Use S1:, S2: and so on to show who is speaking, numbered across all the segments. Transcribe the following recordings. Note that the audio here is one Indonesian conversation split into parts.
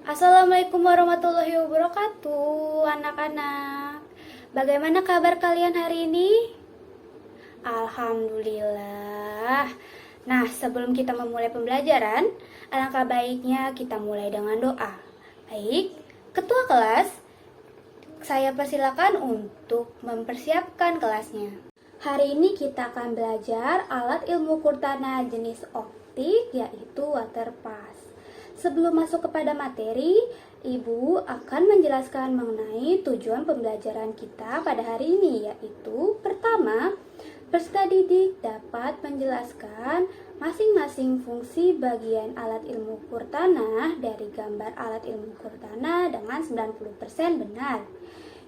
S1: Assalamualaikum warahmatullahi wabarakatuh, anak-anak. Bagaimana kabar kalian hari ini? Alhamdulillah. Nah, sebelum kita memulai pembelajaran, alangkah baiknya kita mulai dengan doa. Baik, ketua kelas, saya persilakan untuk mempersiapkan kelasnya. Hari ini kita akan belajar alat ilmu kurtana jenis optik, yaitu waterpass. Sebelum masuk kepada materi, Ibu akan menjelaskan mengenai tujuan pembelajaran kita pada hari ini, yaitu pertama, peserta didik dapat menjelaskan masing-masing fungsi bagian alat ilmu ukur tanah dari gambar alat ilmu ukur tanah dengan 90% benar.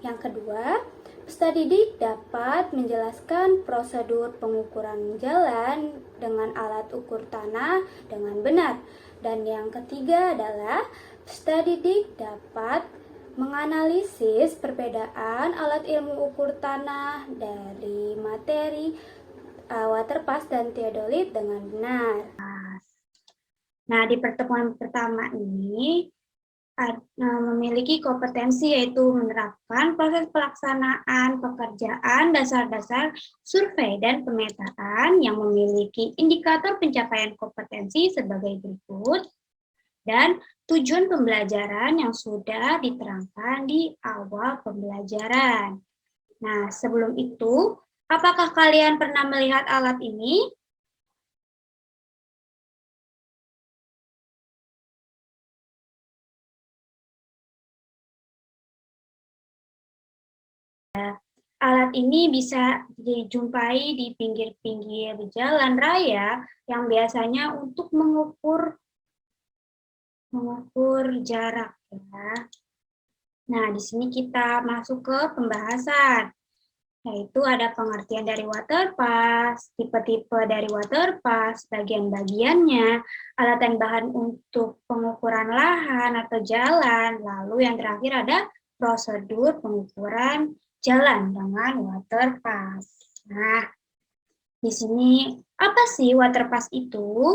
S1: Yang kedua, peserta didik dapat menjelaskan prosedur pengukuran jalan dengan alat ukur tanah dengan benar. Dan yang ketiga adalah peserta didik dapat menganalisis perbedaan alat ilmu ukur tanah dari materi waterpass dan theodolit dengan benar. Nah, di pertemuan pertama ini memiliki kompetensi yaitu menerapkan proses pelaksanaan pekerjaan dasar-dasar survei dan pemetaan yang memiliki indikator pencapaian kompetensi sebagai berikut, dan tujuan pembelajaran yang sudah diterangkan di awal pembelajaran. Nah, sebelum itu, apakah kalian pernah melihat alat ini? Alat ini bisa dijumpai di pinggir-pinggir jalan raya yang biasanya untuk mengukur jarak ya. Nah, di sini kita masuk ke pembahasan, yaitu ada pengertian dari waterpass, tipe-tipe dari waterpass, bagian-bagiannya, alat dan bahan untuk pengukuran lahan atau jalan, lalu yang terakhir ada prosedur pengukuran jalan dengan waterpass. Nah, di sini apa sih waterpass itu?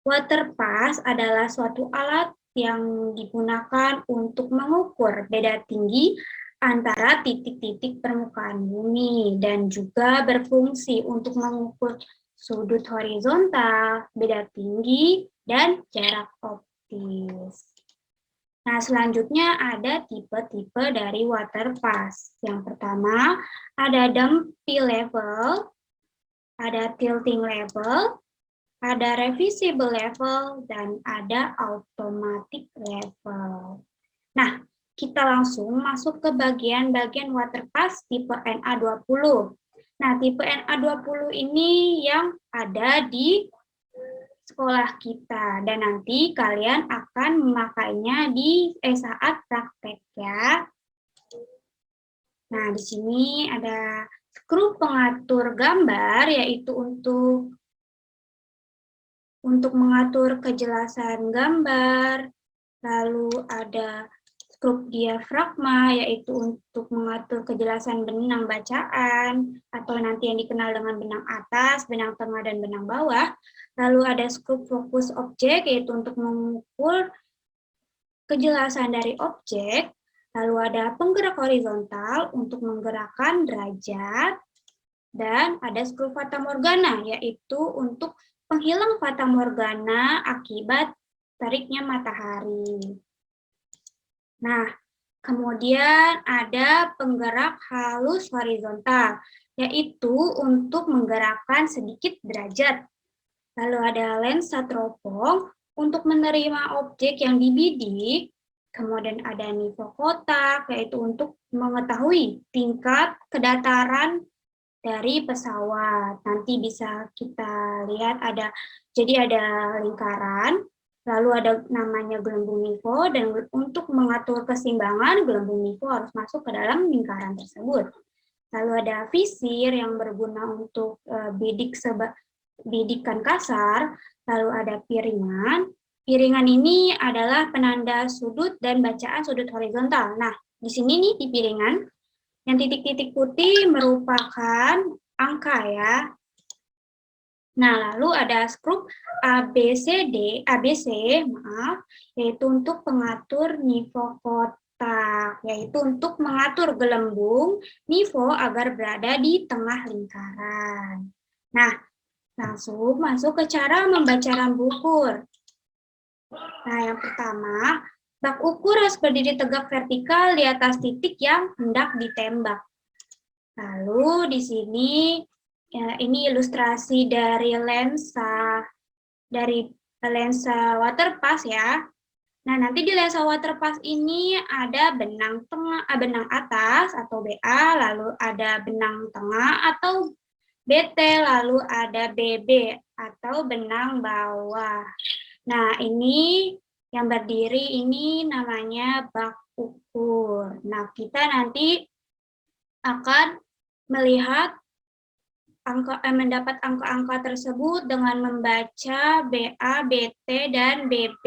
S1: Waterpass adalah suatu alat yang digunakan untuk mengukur beda tinggi antara titik-titik permukaan bumi dan juga berfungsi untuk mengukur sudut horizontal, beda tinggi, dan jarak optis. Nah, selanjutnya ada tipe-tipe dari waterpass. Yang pertama, ada dumpy level, ada tilting level, ada reversible level, dan ada automatic level. Nah, kita langsung masuk ke bagian-bagian waterpass tipe NA20. Nah, tipe NA20 ini yang ada di sekolah kita, dan nanti kalian akan memakainya di saat praktek ya. Nah, di sini ada skru pengatur gambar, yaitu untuk mengatur kejelasan gambar. Lalu ada skru diafragma, yaitu untuk mengatur kejelasan benang bacaan, atau nanti yang dikenal dengan benang atas, benang tengah, dan benang bawah. Lalu ada skru fokus objek, yaitu untuk mengukur kejelasan dari objek. Lalu ada penggerak horizontal untuk menggerakkan derajat. Dan ada skru fatamorgana, yaitu untuk penghilang fatamorgana akibat tariknya matahari. Nah, kemudian ada penggerak halus horizontal, yaitu untuk menggerakkan sedikit derajat. Lalu ada lensa teropong untuk menerima objek yang dibidik. Kemudian ada nivo kotak, yaitu untuk mengetahui tingkat kedataran dari pesawat. Nanti bisa kita lihat jadi ada lingkaran, lalu ada namanya gelembung nivo, dan untuk mengatur keseimbangan, gelembung nivo harus masuk ke dalam lingkaran tersebut. Lalu ada visir yang berguna untuk bidikan kasar, lalu ada piringan. Piringan ini adalah penanda sudut dan bacaan sudut horizontal. Nah, di sini nih di piringan, yang titik-titik putih merupakan angka ya. Nah, lalu ada skrup ABC, yaitu untuk pengatur nivoo kotak, yaitu untuk mengatur gelembung nivoo agar berada di tengah lingkaran. Nah, langsung masuk ke cara membaca rambu ukur. Nah, yang pertama, bak ukur harus berdiri tegak vertikal di atas titik yang hendak ditembak. Lalu di sini ya, ini ilustrasi dari lensa waterpass ya. Nah, nanti di lensa waterpass ini ada benang atas atau BA, lalu ada benang tengah atau BT, lalu ada BB atau benang bawah. Nah, ini yang berdiri ini namanya bak ukur. Nah, kita nanti akan mendapat angka-angka tersebut dengan membaca BA, BT, dan BB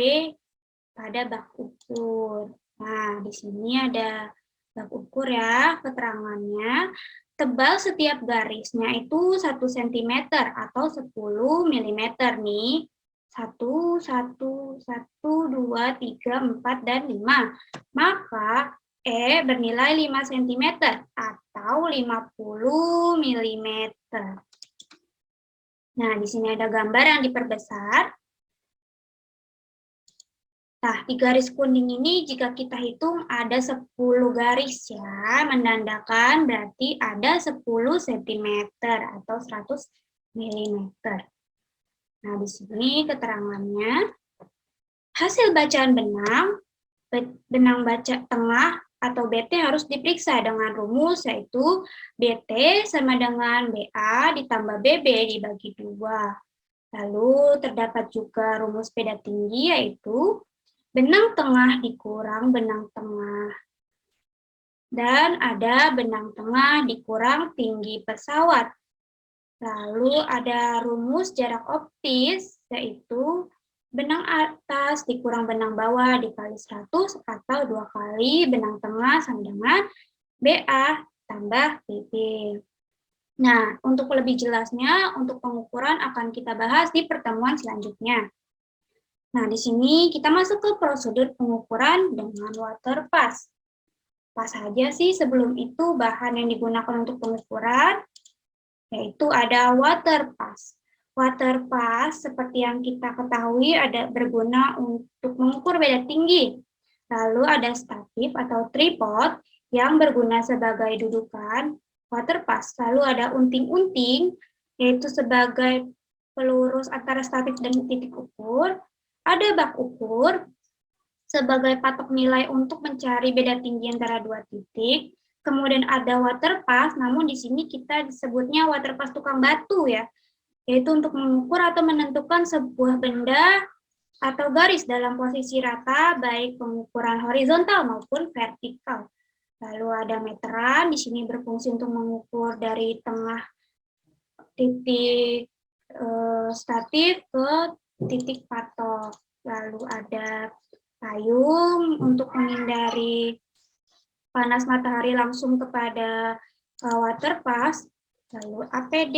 S1: pada bak ukur. Nah, di sini ada bak ukur ya, keterangannya. Tebal setiap garisnya itu 1 cm atau 10 mm nih. 1, 1, 1, 2, 3, 4, dan 5. Maka E bernilai 5 cm atau 50 mm. Nah, di sini ada gambar yang diperbesar. Nah, di garis kuning ini jika kita hitung ada 10 garis ya, menandakan berarti ada 10 cm atau 100 mm. Nah, di sini keterangannya, hasil bacaan benang baca tengah atau BT harus diperiksa dengan rumus yaitu BT sama dengan BA ditambah BB dibagi 2. Lalu terdapat juga rumus beda tinggi yaitu benang tengah dikurang benang tengah. Dan ada benang tengah dikurang tinggi pesawat. Lalu ada rumus jarak optis yaitu benang atas dikurang benang bawah dikali 100 atau 2 kali benang tengah sama dengan BA tambah BB. Nah, untuk lebih jelasnya, untuk pengukuran akan kita bahas di pertemuan selanjutnya. Nah, di sini kita masuk ke prosedur pengukuran dengan waterpass. Pas saja sih sebelum itu bahan yang digunakan untuk pengukuran, yaitu ada waterpass. Waterpass seperti yang kita ketahui ada berguna untuk mengukur beda tinggi. Lalu ada statif atau tripod yang berguna sebagai dudukan waterpass. Lalu ada unting-unting yaitu sebagai pelurus antara statif dan titik ukur. Ada bak ukur sebagai patok nilai untuk mencari beda tinggi antara dua titik. Kemudian ada waterpass, namun di sini kita disebutnya waterpass tukang batu ya, yaitu untuk mengukur atau menentukan sebuah benda atau garis dalam posisi rata, baik pengukuran horizontal maupun vertikal. Lalu ada meteran, di sini berfungsi untuk mengukur dari tengah titik statif ke titik patok. Lalu ada payung untuk menghindari panas matahari langsung kepada waterpass, lalu APD,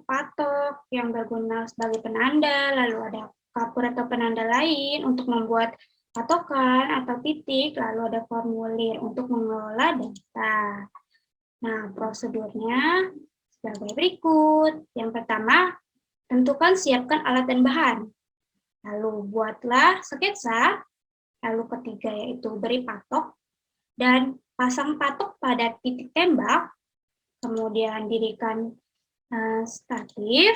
S1: patok yang berguna sebagai penanda, lalu ada kapur atau penanda lain untuk membuat patokan atau titik, lalu ada formulir untuk mengelola data. Nah, prosedurnya sebagai berikut. Yang pertama, tentukan siapkan alat dan bahan. Lalu buatlah sketsa. Lalu ketiga yaitu beri patok dan pasang patok pada titik tembak, kemudian dirikan statif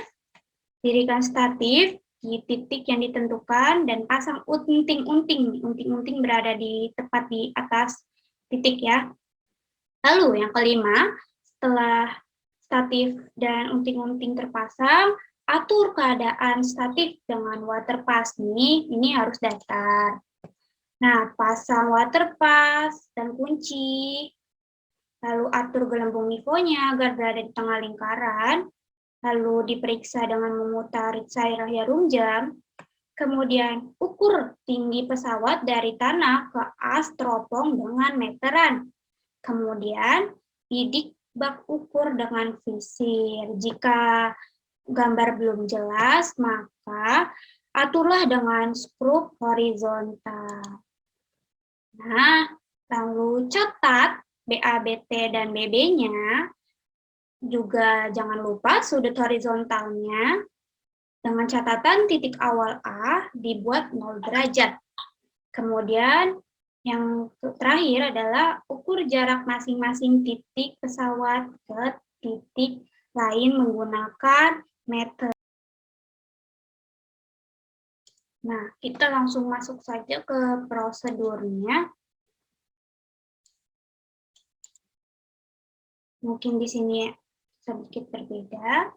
S1: di titik yang ditentukan dan pasang unting berada tepat di atas titik ya. Lalu yang kelima, setelah statif dan unting-unting terpasang, atur keadaan statif dengan waterpass ini harus datar. Nah, pasang waterpass dan kunci, lalu atur gelembung nivonya agar berada di tengah lingkaran, lalu diperiksa dengan memutar jarum jam, kemudian ukur tinggi pesawat dari tanah ke as teropong dengan meteran, kemudian bidik bak ukur dengan visir. Jika gambar belum jelas, maka aturlah dengan skrup horizontal. Nah, lalu catat BA, BT, dan BB-nya. Juga jangan lupa sudut horizontalnya dengan catatan titik awal A dibuat 0 derajat. Kemudian yang terakhir adalah ukur jarak masing-masing titik pesawat ke titik lain menggunakan meter. Nah, kita langsung masuk saja ke prosedurnya. Mungkin di sini sedikit berbeda,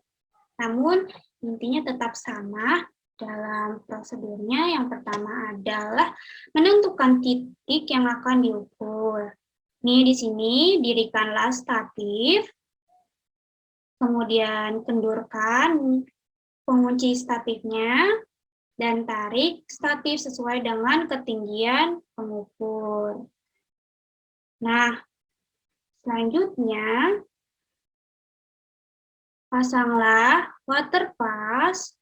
S1: namun intinya tetap sama. Dalam prosedurnya, yang pertama adalah menentukan titik yang akan diukur. Ini di sini dirikanlah statif, kemudian kendurkan pengunci statifnya, dan tarik statif sesuai dengan ketinggian pengukur. Nah, selanjutnya pasanglah water pass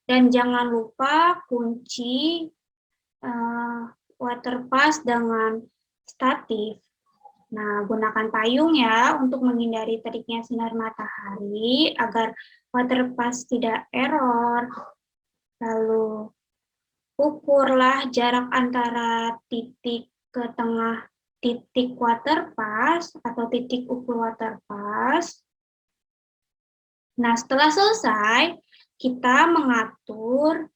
S1: dan jangan lupa kunci water pass dengan statif. Nah, gunakan payung ya untuk menghindari teriknya sinar matahari agar water pass tidak error. Lalu ukurlah jarak antara titik ke tengah titik water pass atau titik ukur water pass. Nah, setelah selesai, kita mengatur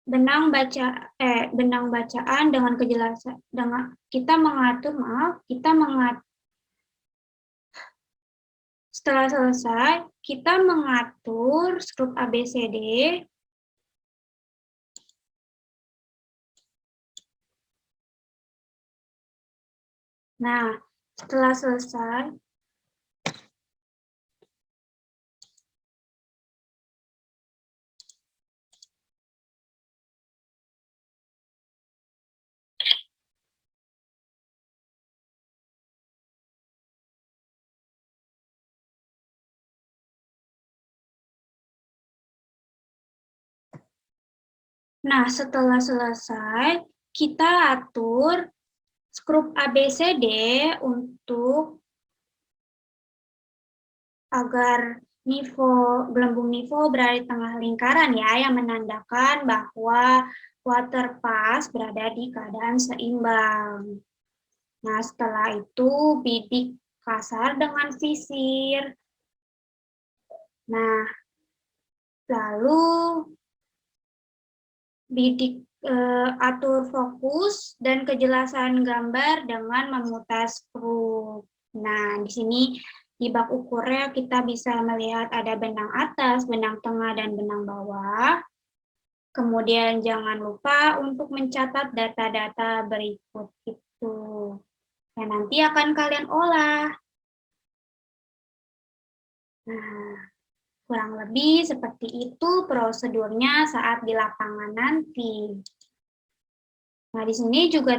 S1: benang bacaan dengan kejelasan. Setelah selesai, kita mengatur skrup ABCD. Nah, setelah selesai, setelah selesai, kita atur skrup ABCD untuk agar gelembung nifo berada di tengah lingkaran ya, yang menandakan bahwa water pass berada di keadaan seimbang. Nah, setelah itu bidik kasar dengan sisir. Nah, lalu bidik atur fokus dan kejelasan gambar dengan memutar skrup. Nah, di sini di bak ukurnya kita bisa melihat ada benang atas, benang tengah, dan benang bawah. Kemudian jangan lupa untuk mencatat data-data berikut itu. Dan nanti akan kalian olah. Nah, kurang lebih seperti itu prosedurnya saat di lapangan nanti. Nah, di sini juga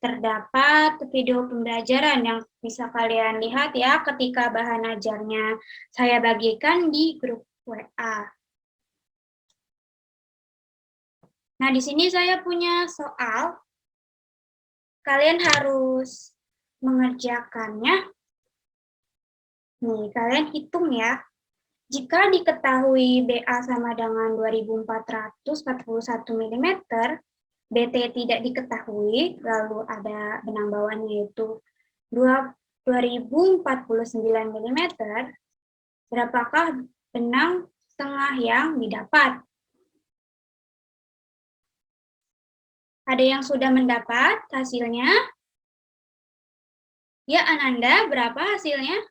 S1: terdapat video pembelajaran yang bisa kalian lihat ya ketika bahan ajarnya saya bagikan di grup WA. Nah, di sini saya punya soal. Kalian harus mengerjakannya. Nih, kalian hitung ya. Jika diketahui BA sama dengan 2441 mm, BT tidak diketahui, lalu ada benang bawahnya yaitu 2049 mm, berapakah benang tengah yang didapat? Ada yang sudah mendapat hasilnya? Ya, Ananda, berapa hasilnya?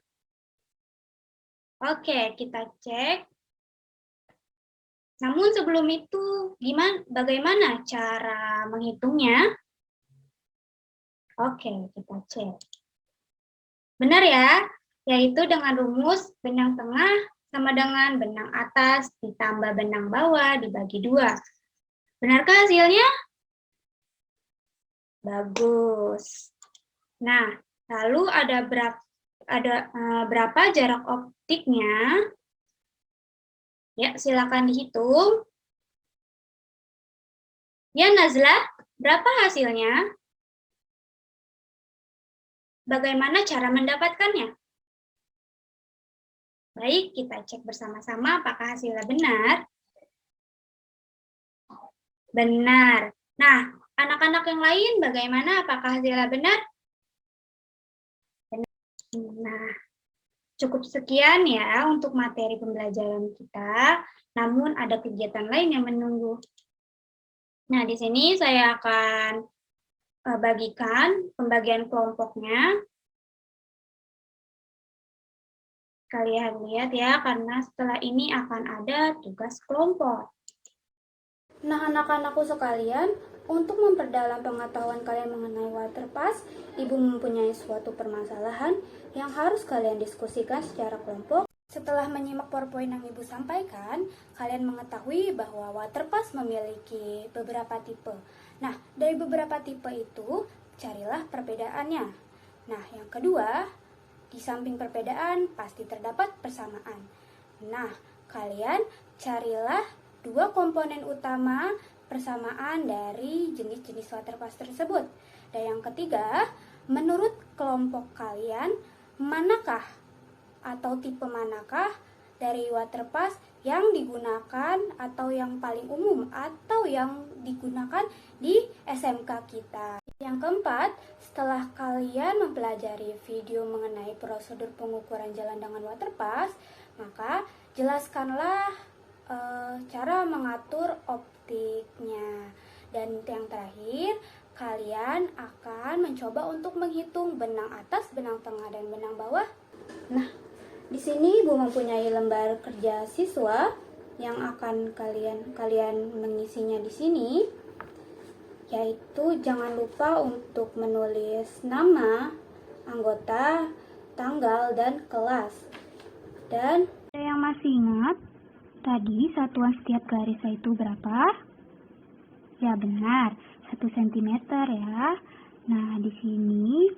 S1: Oke, kita cek. Namun sebelum itu, bagaimana cara menghitungnya? Oke, kita cek. Benar ya, yaitu dengan rumus benang tengah sama dengan benang atas ditambah benang bawah dibagi 2. Benarkah hasilnya? Bagus. Nah, lalu ada berapa jarak optiknya? Ya, silakan dihitung. Ya, Nazla, berapa hasilnya? Bagaimana cara mendapatkannya? Baik, kita cek bersama-sama apakah hasilnya benar. Benar. Nah, anak-anak yang lain bagaimana? Apakah hasilnya benar? Benar. Nah, cukup sekian ya untuk materi pembelajaran kita. Namun ada kegiatan lain yang menunggu. Nah, di sini saya akan bagikan pembagian kelompoknya. Kalian lihat ya, karena setelah ini akan ada tugas kelompok. Nah, anak-anakku sekalian, untuk memperdalam pengetahuan kalian mengenai waterpass, Ibu mempunyai suatu permasalahan yang harus kalian diskusikan secara kelompok. Setelah menyimak PowerPoint yang Ibu sampaikan, kalian mengetahui bahwa waterpass memiliki beberapa tipe. Nah, dari beberapa tipe itu, carilah perbedaannya. Nah, yang kedua, di samping perbedaan, pasti terdapat persamaan. Nah, kalian carilah dua komponen utama persamaan dari jenis-jenis waterpass tersebut. Dan yang ketiga, menurut kelompok kalian, manakah atau tipe manakah dari waterpass yang digunakan atau yang paling umum atau yang digunakan di SMK kita. Yang keempat, setelah kalian mempelajari video mengenai prosedur pengukuran jalan dengan waterpass, maka jelaskanlah cara mengatur optiknya. Dan yang terakhir, kalian akan mencoba untuk menghitung benang atas, benang tengah, dan benang bawah. Nah, di sini Ibu mempunyai lembar kerja siswa yang akan kalian mengisinya di sini. Yaitu jangan lupa untuk menulis nama, anggota, tanggal, dan kelas. Dan ada yang masih ingat tadi satuan setiap garis itu berapa? Ya benar, 1 cm ya. Nah, di sini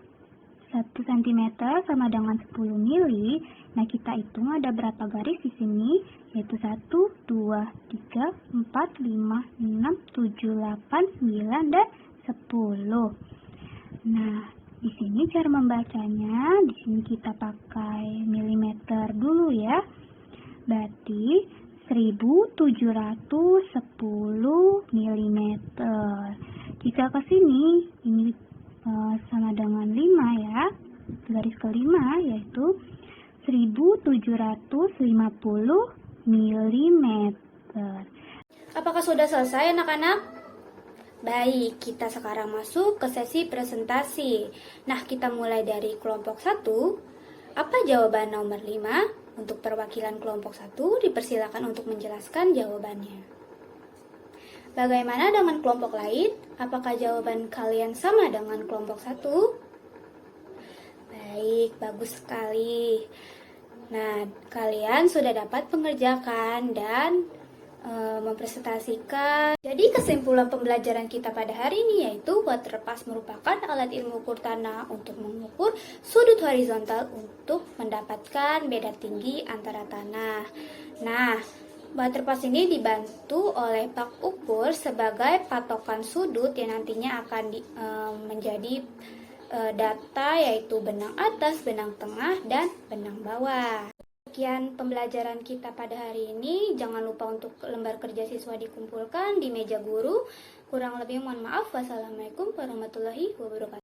S1: 1 cm sama dengan 10 mili. Nah, kita hitung ada berapa garis di sini? Yaitu 1, 2, 3, 4, 5, 6, 7, 8, 9, dan 10. Nah, di sini cara membacanya, di sini kita pakai milimeter dulu ya. Berarti 1710 milimeter. Jika ke sini, ini sama dengan 5 ya. Garis kelima yaitu 1750 mm. Apakah sudah selesai anak-anak? Baik, kita sekarang masuk ke sesi presentasi. Nah, kita mulai dari kelompok 1. Apa jawaban nomor 5? Untuk perwakilan kelompok 1, dipersilakan untuk menjelaskan jawabannya. Bagaimana dengan kelompok lain? Apakah jawaban kalian sama dengan kelompok 1? Baik, bagus sekali. Nah, kalian sudah dapat mengerjakan dan mempresentasikan. Jadi kesimpulan pembelajaran kita pada hari ini yaitu waterpass merupakan alat ilmu ukur tanah untuk mengukur sudut horizontal untuk mendapatkan beda tinggi antara tanah. Nah, waterpass ini dibantu oleh bak ukur sebagai patokan sudut yang nantinya akan menjadi data yaitu benang atas, benang tengah, dan benang bawah. Sekian pembelajaran kita pada hari ini. Jangan lupa untuk lembar kerja siswa dikumpulkan di meja guru. Kurang lebih mohon maaf. Wassalamualaikum warahmatullahi wabarakatuh.